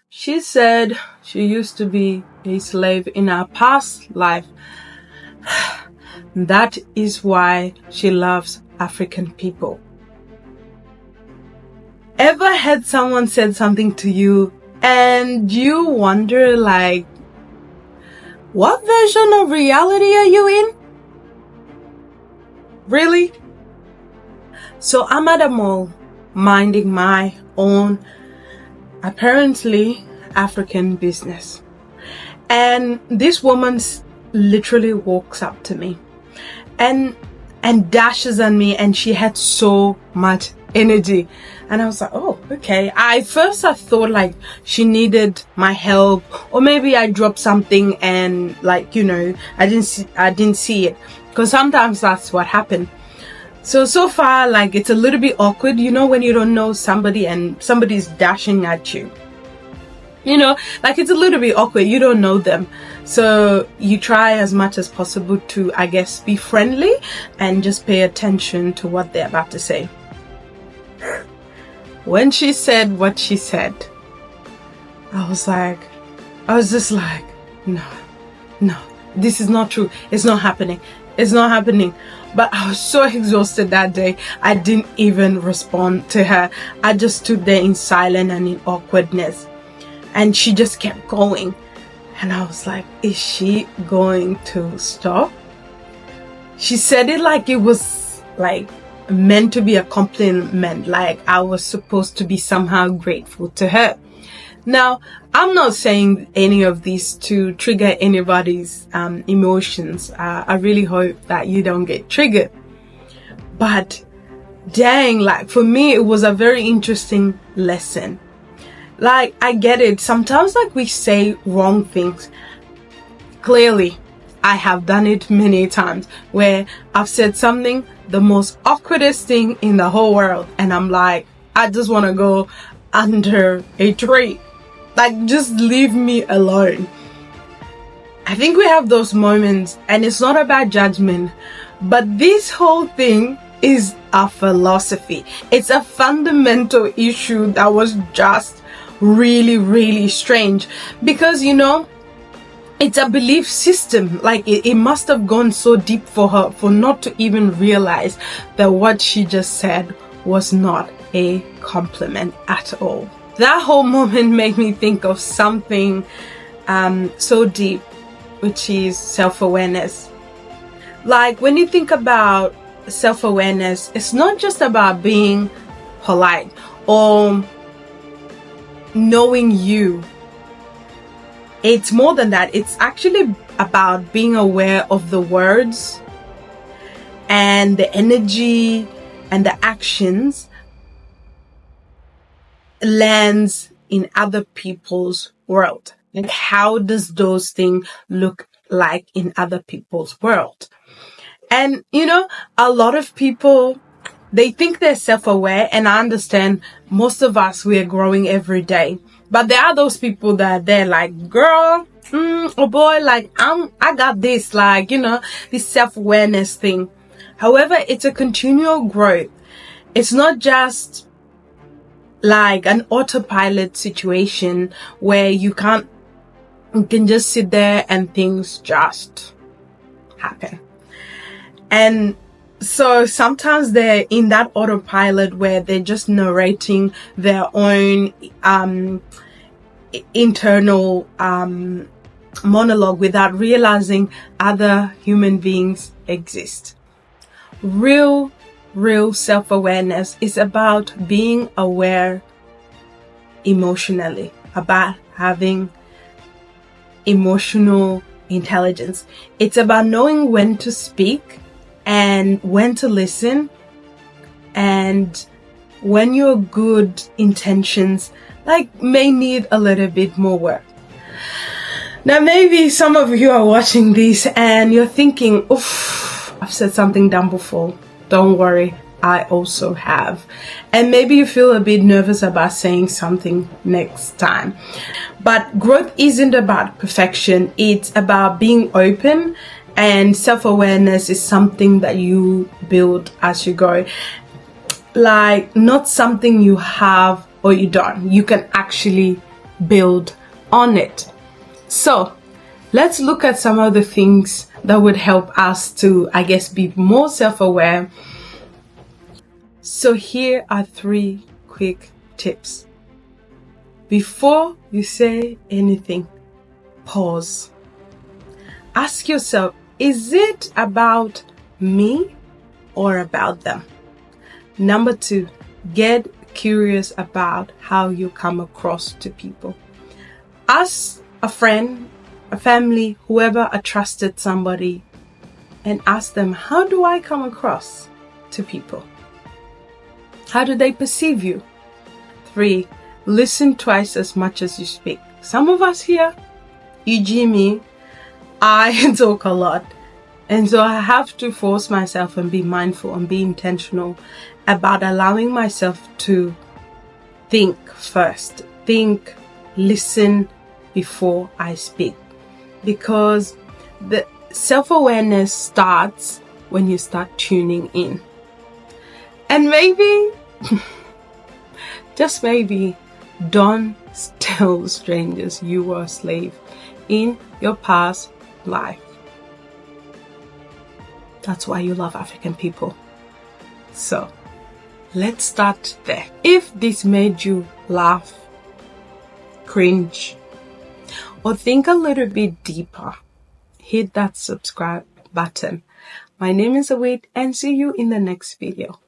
She said she used to be a slave in her past life. That is why she loves African people. Ever had someone said something to you and you wonder like, what version of reality are you in? Really? So I'm at a mall minding my own, apparently African business. And this woman literally walks up to me and dashes on me, and she had so much energy. And I was like, oh, okay. I thought like she needed my help, or maybe I dropped something and like, I didn't see it, because sometimes that's what happened. So far, like, it's a little bit awkward, when you don't know somebody and somebody's dashing at you. Like, it's a little bit awkward. You don't know them. So you try as much as possible to, I guess, be friendly and just pay attention to what they're about to say. When she said what she said, I was just like, no, this is not true. It's not happening. But I was so exhausted that day, I didn't even respond to her. I just stood there in silence and in awkwardness. And she just kept going. And I was like, is she going to stop? She said it like it was like meant to be a compliment, like I was supposed to be somehow grateful to her. Now, I'm not saying any of these to trigger anybody's emotions. I really hope that you don't get triggered. But dang, like for me, it was a very interesting lesson. Like, I get it. Sometimes like we say wrong things. Clearly, I have done it many times where I've said something, the most awkwardest thing in the whole world. And I'm like, I just want to go under a tree. Like, just leave me alone. I think we have those moments, and it's not about judgment, but this whole thing is a philosophy. It's a fundamental issue that was just really, really strange, because it's a belief system. Like it must have gone so deep for her for not to even realize that what she just said was not a compliment at all. That whole moment made me think of something so deep, which is self-awareness. Like, when you think about self-awareness, it's not just about being polite or knowing you. It's more than that. It's actually about being aware of the words and the energy and the actions lands in other people's world. Like, how does those things look like in other people's world? And a lot of people, they think they're self-aware, and I understand most of us, we're growing every day. But there are those people that they're like, girl, oh boy, like I got this, like, this self-awareness thing. However, it's a continual growth. It's not just like an autopilot situation where you can just sit there and things just happen. And so sometimes they're in that autopilot where they're just narrating their own internal monologue without realizing other human beings exist. Real self-awareness is about being aware emotionally, about having emotional intelligence. It's about knowing when to speak and when to listen, and when your good intentions may need a little bit more work. Now, maybe some of you are watching this and you're thinking, oof, I've said something dumb before. Don't worry, I also have. And maybe you feel a bit nervous about saying something next time. But growth isn't about perfection. It's about being open, and self-awareness is something that you build as you go. Like, not something you have or you don't. You can actually build on it. So let's look at some of the things that would help us to, I guess, be more self-aware. So here are 3 quick tips. Before you say anything, pause. Ask yourself, is it about me or about them? Number 2, get curious about how you come across to people. Ask a friend, a family, whoever, a trusted somebody, and ask them, how do I come across to people? How do they perceive you? 3, listen twice as much as you speak. Some of us here, e.g. me, I talk a lot. And so I have to force myself and be mindful and be intentional about allowing myself to think first. Think, listen before I speak. Because the self-awareness starts when you start tuning in. And maybe, just maybe, don't tell strangers you were a slave in your past life. That's why you love African people. So let's start there. If this made you laugh, cringe, or think a little bit deeper, hit that subscribe button. My name is Awit, and see you in the next video.